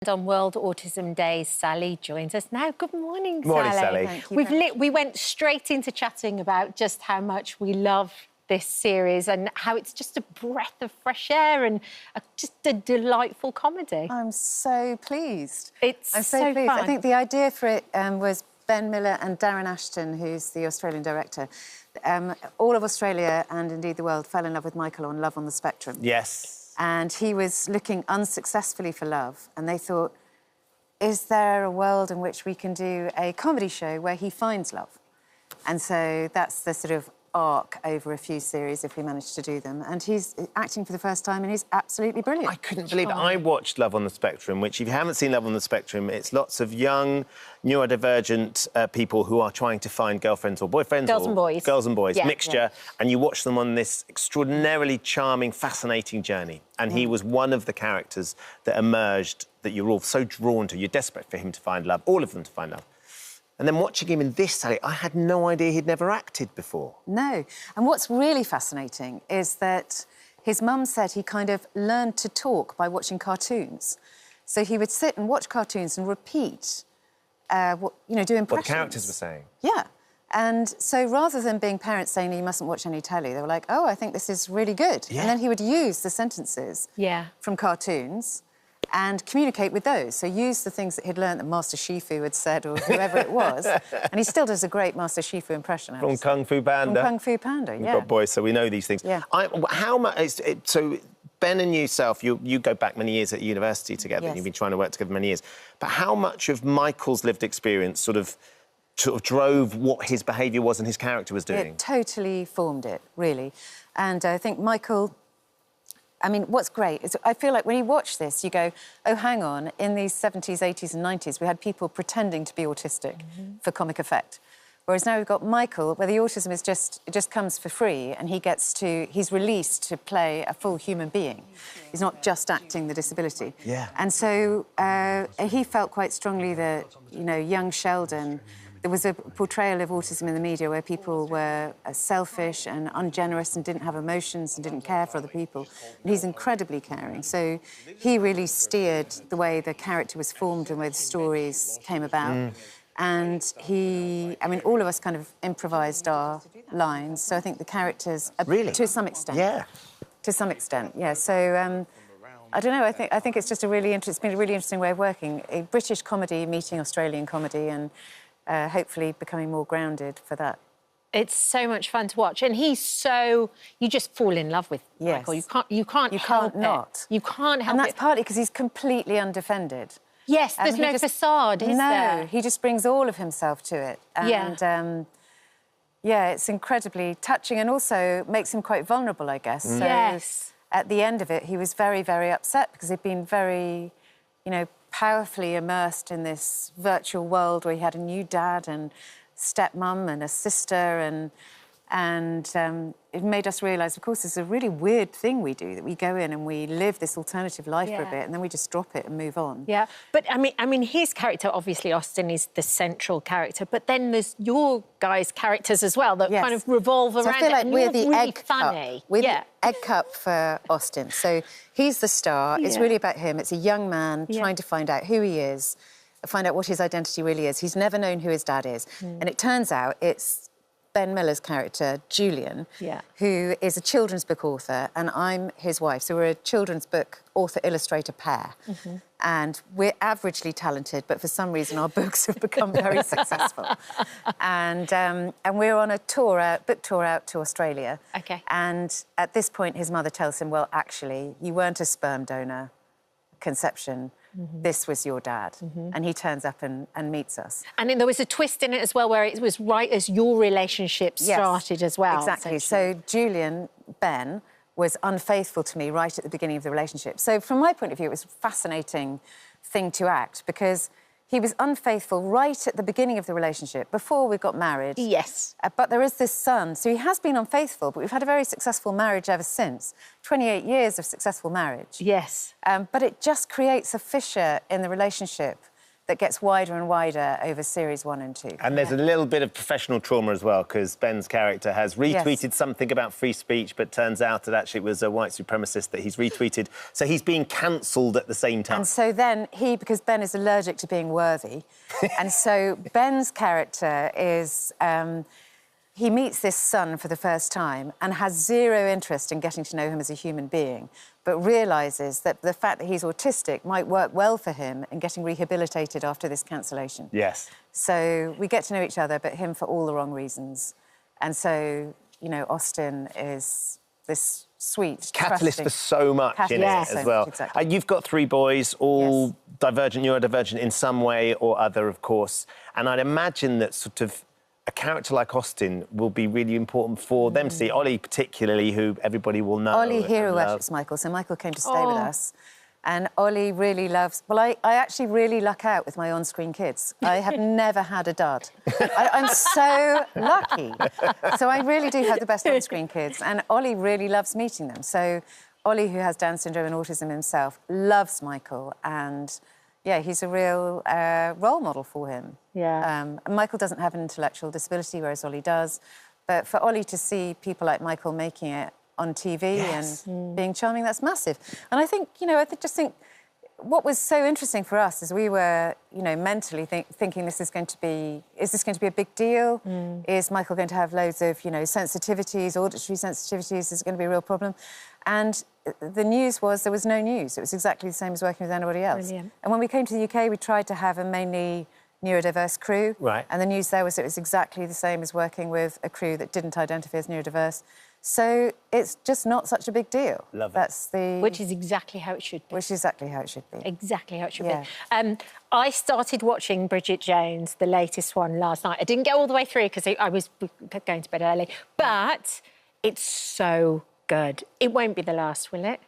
On World Autism Day, Sally joins us now. Good morning, Sally. Morning, Sally. Thank you. We went straight into chatting about just how much we love this series and how it's just a breath of fresh air and just a delightful comedy. I'm so pleased. I'm so pleased. fun. I think the idea for it was Ben Miller and Darren Ashton, who's the Australian director. All of Australia and indeed the world fell in love with Michael on Love on the Spectrum. Yes. And he was looking unsuccessfully for love. And they thought, is there a world in which we can do a comedy show where he finds love? And so that's the sort of arc over a few series if we manage to do them. And he's acting for the first time and he's absolutely brilliant. I couldn't believe it. I watched Love on the Spectrum, which, if you haven't seen Love on the Spectrum, it's lots of young, neurodivergent people who are trying to find girlfriends or boyfriends. Girls and boys. Girls and boys, yeah, mixture. Yeah. And you watch them on this extraordinarily charming, fascinating journey. And he was one of the characters that emerged that you're all so drawn to. You're desperate for him to find love, all of them to find love. And then watching him in this, Sally, I had no idea he'd never acted before. No. And what's really fascinating is that his mum said he kind of learned to talk by watching cartoons. So he would sit and watch cartoons and repeat, do impressions. What the characters were saying. Yeah. And so rather than being parents saying you mustn't watch any telly, they were like, oh, I think this is really good. Yeah. And then he would use the sentences from cartoons and communicate with those. So use the things that he'd learned that Master Shifu had said or whoever it was. And he still does a great Master Shifu impression. From Kung Fu Panda. From Kung Fu Panda, We've got boys, so we know these things. Yeah. How much... So Ben and yourself, you go back many years at university together. Yes. And you've been trying to work together many years. But how much of Michael's lived experience sort of drove what his behaviour was and his character was doing? It totally formed it, really. And I think Michael... I mean, what's great is I feel like when you watch this, you go, oh, hang on, in these 70s, 80s and 90s, we had people pretending to be autistic for comic effect. Whereas now we've got Michael, where the autism is it just comes for free and he's released to play a full human being. He's not just acting the disability. Yeah. And so he felt quite strongly that, young Sheldon... There was a portrayal of autism in the media where people were selfish and ungenerous and didn't have emotions and didn't care for other people. And he's incredibly caring. So he really steered the way the character was formed and where the stories came about. And all of us kind of improvised our lines. So I think the characters... Really? To some extent. Yeah. To some extent, yeah. So... I don't know, I think it's just it's been a really interesting way of working. A British comedy meeting Australian comedy and hopefully becoming more grounded for that. It's so much fun to watch. And he's so... You just fall in love with Michael. You can't help not. You can't help it. And that's partly because he's completely undefended. Yes, there's no facade, is there? No, he just brings all of himself to it. And, it's incredibly touching and also makes him quite vulnerable, I guess. So yes. At the end of it, he was very, very upset because he'd been very, powerfully immersed in this virtual world where he had a new dad and stepmum and a sister and it made us realise, of course, it's a really weird thing we do, that we go in and we live this alternative life for a bit and then we just drop it and move on. Yeah, but I mean, his character, obviously, Austin, is the central character, but then there's your guys' characters as well that kind of revolve around I feel like we're the really egg funny. Cup. We're the egg cup for Austin. So he's the star. It's really about him. It's a young man trying to find out who he is, find out what his identity really is. He's never known who his dad is. And it turns out it's Ben Miller's character, Julian, who is a children's book author, and I'm his wife. So we're a children's book author-illustrator pair. And we're averagely talented, but for some reason our books have become very successful. And we're on a book tour out to Australia. OK. And at this point, his mother tells him, well, actually, you weren't a sperm donor conception. This was your dad. And he turns up and meets us. And then there was a twist in it as well where it was right as your relationship started as well. Exactly. So Julian, Ben, was unfaithful to me right at the beginning of the relationship. So from my point of view, it was a fascinating thing to act because he was unfaithful right at the beginning of the relationship, before we got married. Yes. But there is this son, so he has been unfaithful, but we've had a very successful marriage ever since. 28 years of successful marriage. Yes. But it just creates a fissure in the relationship that gets wider and wider over series 1 and 2. And there's a little bit of professional trauma as well, because Ben's character has retweeted something about free speech, but turns out that actually it was a white supremacist that he's retweeted. So he's being cancelled at the same time. And so then because Ben is allergic to being worthy, and so Ben's character is... he meets this son for the first time and has zero interest in getting to know him as a human being, but realises that the fact that he's autistic might work well for him in getting rehabilitated after this cancellation. Yes. So we get to know each other, but him for all the wrong reasons. And so, you know, Austin is this sweet, catalyst trusting... for so much in it as well. Exactly. You've got 3 boys, all divergent, neurodivergent in some way or other, of course. And I'd imagine that sort of a character like Austin will be really important for them to see. Ollie, particularly, who everybody will know. Ollie hero worships Michael, so Michael came to stay with us. And Ollie really loves... Well, I actually really luck out with my on-screen kids. I have never had a dud. I'm so lucky. So I really do have the best on-screen kids. And Ollie really loves meeting them. So Ollie, who has Down syndrome and autism himself, loves Michael. And, yeah, he's a real role model for him. Yeah. And Michael doesn't have an intellectual disability, whereas Ollie does. But for Ollie to see people like Michael making it on TV and being charming, that's massive. And I think, you know, I just think what was so interesting for us is we were, you know, mentally thinking is this going to be a big deal? Is Michael going to have loads of, you know, sensitivities, auditory sensitivities? Is it going to be a real problem? And the news was there was no news. It was exactly the same as working with anybody else. Brilliant. And when we came to the UK, we tried to have a mainly neurodiverse crew. Right. And the news there was it was exactly the same as working with a crew that didn't identify as neurodiverse. So it's just not such a big deal. Love it. That's the... Which is exactly how it should be. Which is exactly how it should be. Exactly how it should be. I started watching Bridget Jones, the latest one, last night. I didn't get all the way through because I was going to bed early. But it's so good. It won't be the last, will it?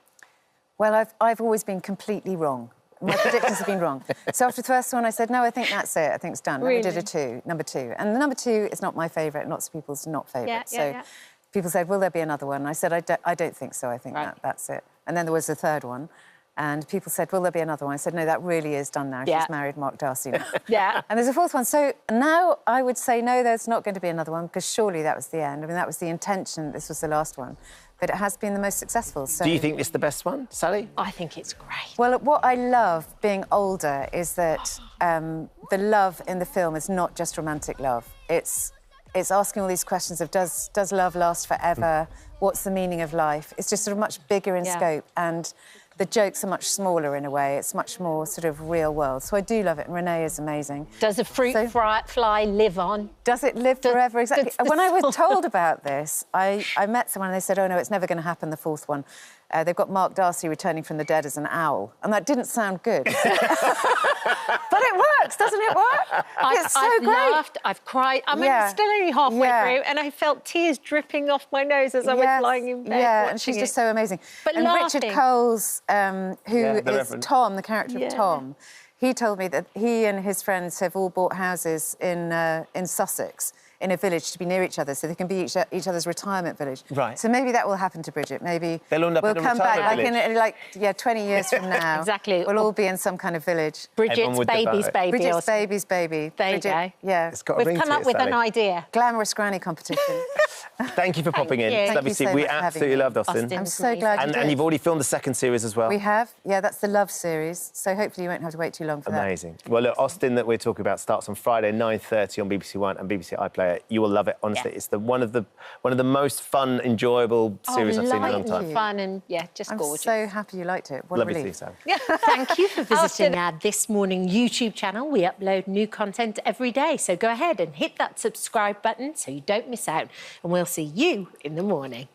Well, I've always been completely wrong. My predictions have been wrong. So after the first one, I said, no, I think that's it. I think it's done. Really? And we did number 2. And the number 2 is not my favourite, lots of people's not favourite. People said, will there be another one? And I said, I don't think so. I think that's it. And then there was a third one. And people said, will there be another one? I said, no, that really is done now. She's married Mark Darcy now. And there's a fourth one. So now I would say, no, there's not going to be another one, because surely that was the end. I mean, that was the intention. This was the last one. But it has been the most successful. So... Do you think it's the best one, Sally? I think it's great. Well, what I love being older is that the love in the film is not just romantic love. It's asking all these questions of does love last forever? What's the meaning of life? It's just sort of much bigger in scope, and the jokes are much smaller in a way. It's much more sort of real world. So I do love it, and Renee is amazing. Does a fruit fly live on? Does it live forever? Exactly. When I was told about this, I met someone and they said, oh, no, it's never going to happen, the fourth one. They've got Mark Darcy returning from the dead as an owl. And that didn't sound good. But it works, doesn't it work? It's so I've great. laughed, I've cried. I mean, I'm still only halfway through, and I felt tears dripping off my nose as I was lying in bed. Yeah, and she's just so amazing. But and Richard Coles, who is Tom, the character of Tom, he told me that he and his friends have all bought houses in Sussex, in a village, to be near each other, so they can be each other's retirement village. Right. So maybe that will happen to Bridget. Maybe they'll end up we'll in a come back retirement in 20 years from now. Exactly. We'll all be in some kind of village. Bridget's baby's baby. Bridget's baby's baby. There you go. Yeah. It's got a ring We've come to up it, with Sally. an idea. Glamorous granny competition. Thank you for popping in. you. It's Thank lovely to see you. We absolutely loved Austin. I'm so glad you did. And you've already filmed the second series as well. We have. Yeah, that's the Love series. So hopefully you won't have to wait too long for that. Amazing. Well, look, Austin, that we're talking about, starts on Friday, 9:30 on BBC One and BBC iPlayer. You will love it. Honestly, it's one of the most fun, enjoyable series I've seen in a long time. Fun and just gorgeous. I'm so happy you liked it. What Lovely a relief. to see you, Sally. Thank you for visiting our This Morning YouTube channel. We upload new content every day, so go ahead and hit that subscribe button so you don't miss out, and we'll see you in the morning.